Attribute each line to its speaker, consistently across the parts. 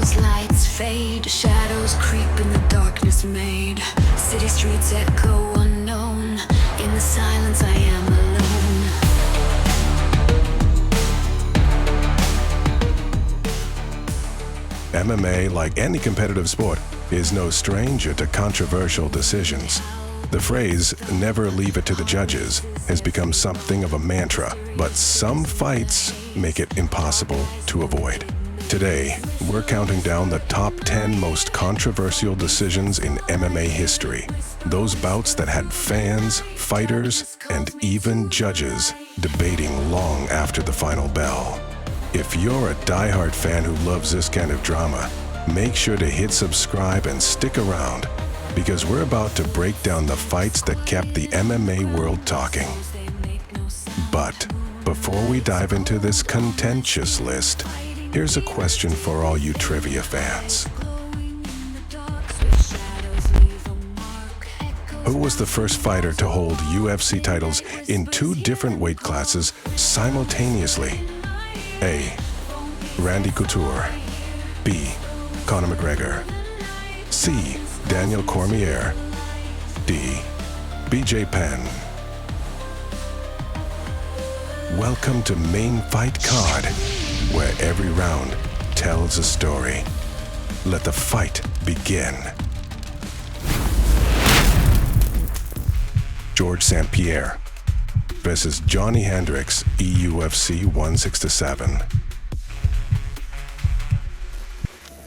Speaker 1: those lights fade, shadows creep in the darkness made. City streets echo unknown, in the silence I am alone.
Speaker 2: MMA, like any competitive sport, is no stranger to controversial decisions. The phrase, "never leave it to the judges," has become something of a mantra, but some fights make it impossible to avoid. Today, we're counting down the top 10 most controversial decisions in MMA history. Those bouts that had fans, fighters, and even judges debating long after the final bell. If you're a diehard fan who loves this kind of drama, make sure to hit subscribe and stick around, because we're about to break down the fights that kept the MMA world talking. But before we dive into this contentious list, here's a question for all you trivia fans. Who was the first fighter to hold UFC titles in 2 different weight classes simultaneously? A. Randy Couture. B. Conor McGregor. C. Daniel Cormier. D. BJ Penn. Welcome to Main Fight Card, where every round tells a story. Let the fight begin. George St. Pierre versus Johny Hendricks, EUFC 167.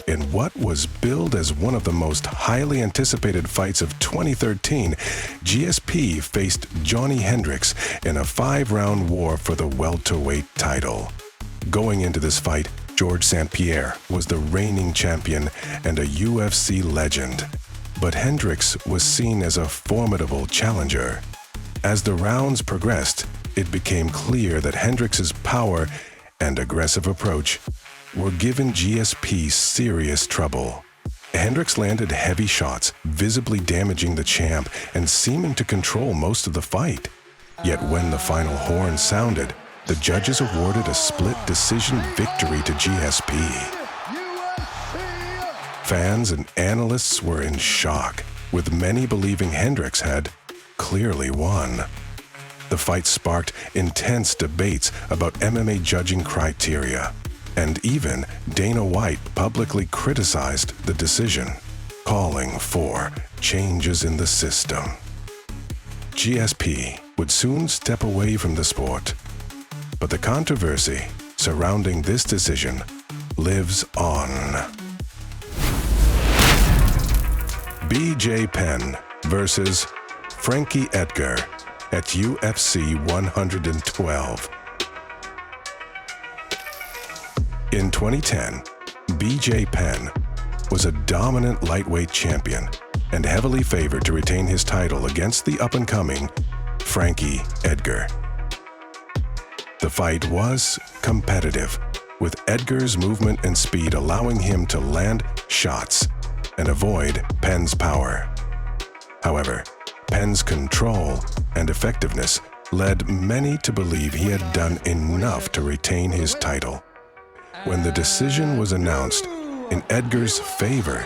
Speaker 2: In what was billed as one of the most highly anticipated fights of 2013, GSP faced Johny Hendricks in a 5-round war for the welterweight title. Going into this fight, George St. Pierre was the reigning champion and a UFC legend, but Hendricks was seen as a formidable challenger. As the rounds progressed, it became clear that Hendricks' power and aggressive approach were giving GSP serious trouble. Hendricks landed heavy shots, visibly damaging the champ and seeming to control most of the fight. Yet when the final horn sounded, the judges awarded a split decision victory to GSP. Fans and analysts were in shock, with many believing Hendricks had clearly won. The fight sparked intense debates about MMA judging criteria, and even Dana White publicly criticized the decision, calling for changes in the system. GSP would soon step away from the sport, but the controversy surrounding this decision lives on. BJ Penn versus Frankie Edgar at UFC 112. In 2010, BJ Penn was a dominant lightweight champion and heavily favored to retain his title against the up-and-coming Frankie Edgar. The fight was competitive, with Edgar's movement and speed allowing him to land shots and avoid Penn's power. However, Penn's control and effectiveness led many to believe he had done enough to retain his title. When the decision was announced in Edgar's favor,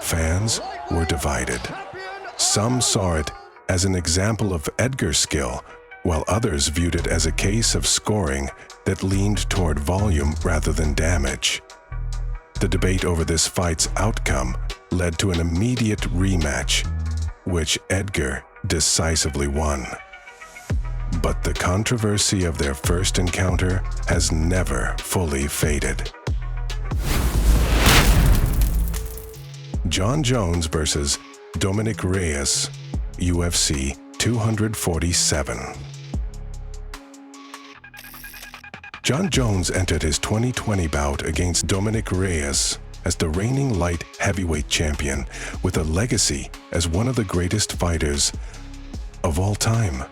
Speaker 2: fans were divided. Some saw it as an example of Edgar's skill, while others viewed it as a case of scoring that leaned toward volume rather than damage. The debate over this fight's outcome led to an immediate rematch, which Edgar decisively won. But the controversy of their first encounter has never fully faded. Jon Jones versus Dominick Reyes, UFC 247. Jon Jones entered his 2020 bout against Dominick Reyes as the reigning light heavyweight champion, with a legacy as one of the greatest fighters of all time.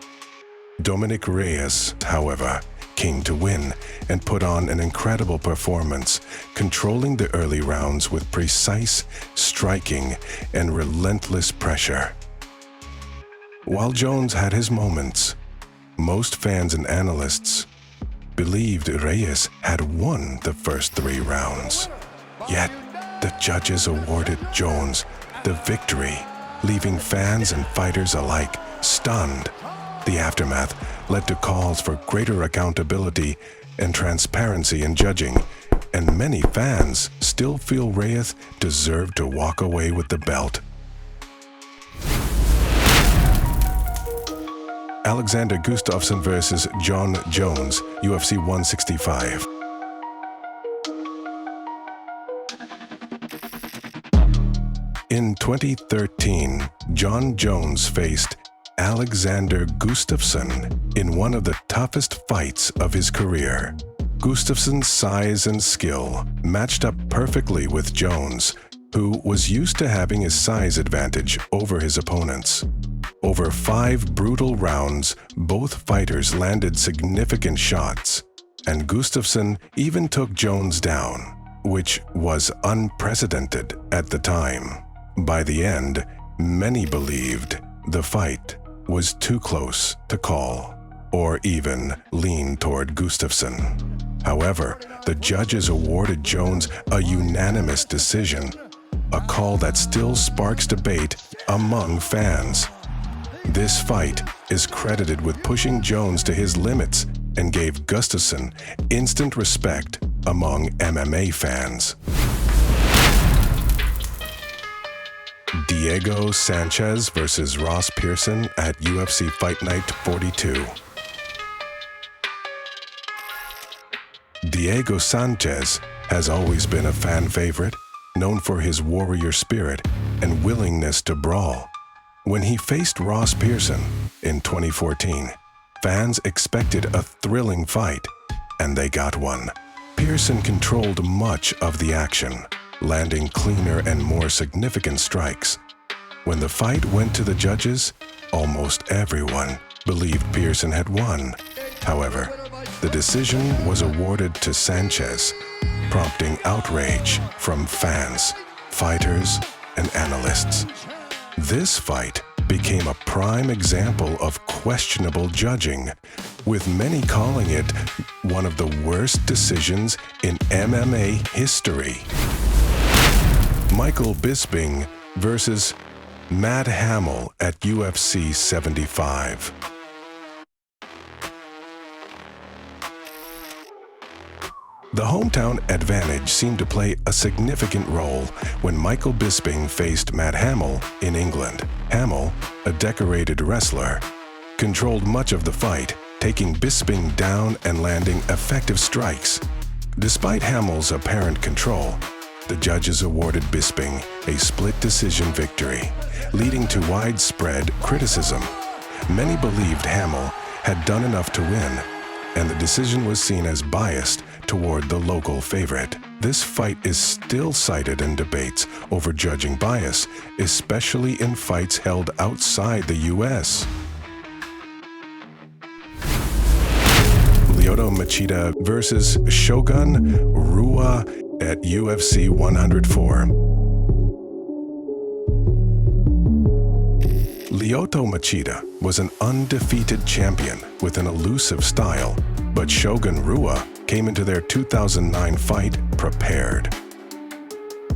Speaker 2: Dominick Reyes, however, came to win and put on an incredible performance, controlling the early rounds with precise striking and relentless pressure. While Jones had his moments, most fans and analysts believed Reyes had won the first 3 rounds. Yet, the judges awarded Jones the victory, leaving fans and fighters alike stunned. The aftermath led to calls for greater accountability and transparency in judging, and many fans still feel Reyes deserved to walk away with the belt. Alexander Gustafsson versus Jon Jones, UFC 165. In 2013, Jon Jones faced Alexander Gustafsson in one of the toughest fights of his career. Gustafsson's size and skill matched up perfectly with Jones, who was used to having his size advantage over his opponents. Over 5 brutal rounds, both fighters landed significant shots, and Gustafsson even took Jones down, which was unprecedented at the time. By the end, many believed the fight was too close to call, or even lean toward Gustafsson. However, the judges awarded Jones a unanimous decision, a call that still sparks debate among fans. This fight is credited with pushing Jones to his limits and gave Gustafsson instant respect among MMA fans. Diego Sanchez versus Ross Pearson at UFC Fight Night 42. Diego Sanchez has always been a fan favorite, known for his warrior spirit and willingness to brawl. When he faced Ross Pearson in 2014, fans expected a thrilling fight, and they got one. Pearson controlled much of the action, landing cleaner and more significant strikes. When the fight went to the judges, almost everyone believed Pearson had won. However, the decision was awarded to Sanchez, prompting outrage from fans, fighters, and analysts. This fight became a prime example of questionable judging, with many calling it one of the worst decisions in MMA history. Michael Bisping versus Matt Hamill at UFC 75. The hometown advantage seemed to play a significant role when Michael Bisping faced Matt Hamill in England. Hamill, a decorated wrestler, controlled much of the fight, taking Bisping down and landing effective strikes. Despite Hamill's apparent control, the judges awarded Bisping a split decision victory, leading to widespread criticism. Many believed Hamill had done enough to win, and the decision was seen as biased toward the local favorite. This fight is still cited in debates over judging bias, especially in fights held outside the U.S. Machida versus Shogun Rua at UFC 104. Machida was an undefeated champion with an elusive style, but Shogun Rua came into their 2009 fight prepared.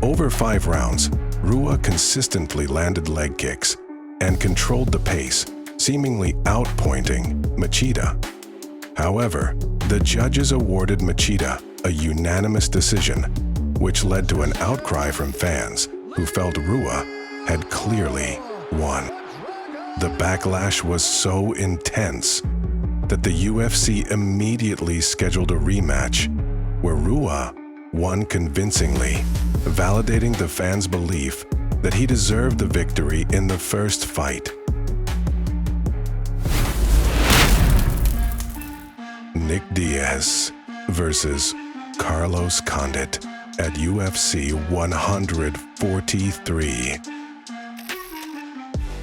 Speaker 2: Over 5 rounds, Rua consistently landed leg kicks and controlled the pace, seemingly outpointing Machida. However, the judges awarded Machida a unanimous decision, which led to an outcry from fans who felt Rua had clearly won. The backlash was so intense that the UFC immediately scheduled a rematch where Rua won convincingly, validating the fans' belief that he deserved the victory in the first fight. Diaz versus Carlos Condit at UFC 143.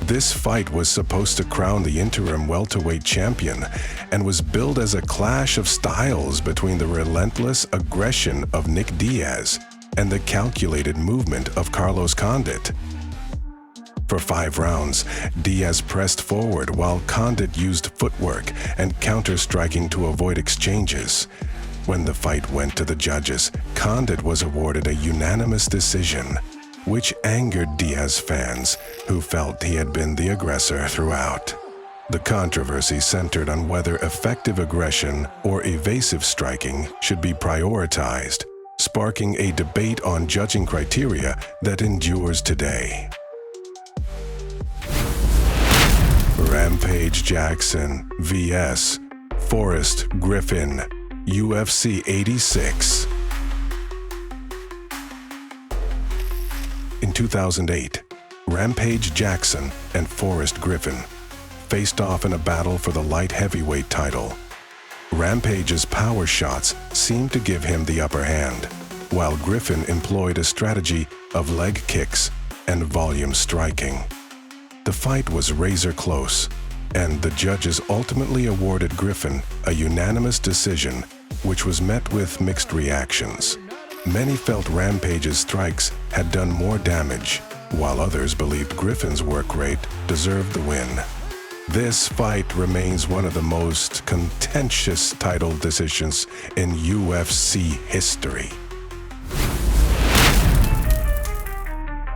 Speaker 2: This fight was supposed to crown the interim welterweight champion and was billed as a clash of styles between the relentless aggression of Diaz and the calculated movement of Carlos Condit. For 5 rounds, Diaz pressed forward while Condit used footwork and counter-striking to avoid exchanges. When the fight went to the judges, Condit was awarded a unanimous decision, which angered Diaz fans who felt he had been the aggressor throughout. The controversy centered on whether effective aggression or evasive striking should be prioritized, sparking a debate on judging criteria that endures today. Rampage Jackson vs. Forrest Griffin, UFC 86. In 2008, Rampage Jackson and Forrest Griffin faced off in a battle for the light heavyweight title. Rampage's power shots seemed to give him the upper hand, while Griffin employed a strategy of leg kicks and volume striking. The fight was razor close, and the judges ultimately awarded Griffin a unanimous decision, which was met with mixed reactions. Many felt Rampage's strikes had done more damage, while others believed Griffin's work rate deserved the win. This fight remains one of the most contentious title decisions in UFC history.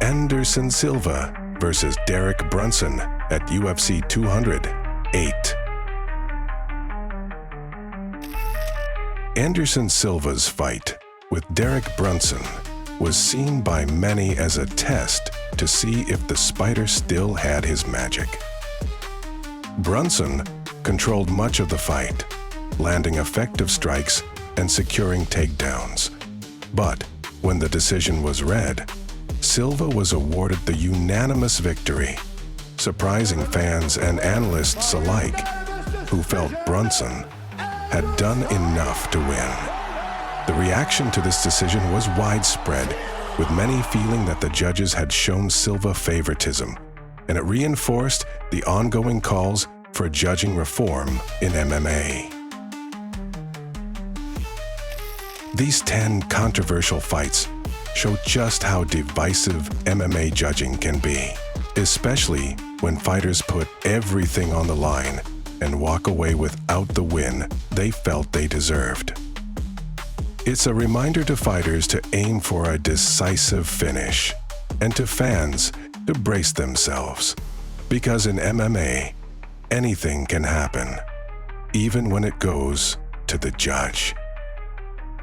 Speaker 2: Anderson Silva versus Derek Brunson at UFC 208. Anderson Silva's fight with Derek Brunson was seen by many as a test to see if the Spider still had his magic. Brunson controlled much of the fight, landing effective strikes and securing takedowns. But when the decision was read, Silva was awarded the unanimous victory, surprising fans and analysts alike who felt Brunson had done enough to win. The reaction to this decision was widespread, with many feeling that the judges had shown Silva favoritism, and it reinforced the ongoing calls for judging reform in MMA. These 10 controversial fights show just how divisive MMA judging can be, especially when fighters put everything on the line and walk away without the win they felt they deserved. It's a reminder to fighters to aim for a decisive finish, and to fans to brace themselves, because in MMA, anything can happen, even when it goes to the judge.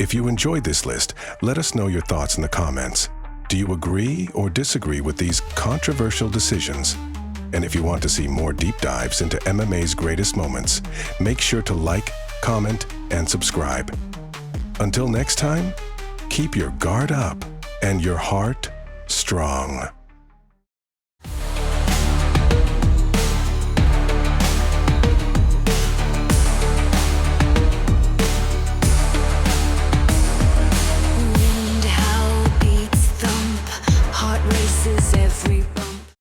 Speaker 2: If you enjoyed this list, let us know your thoughts in the comments. Do you agree or disagree with these controversial decisions? And if you want to see more deep dives into MMA's greatest moments, make sure to like, comment, and subscribe. Until next time, keep your guard up and your heart strong.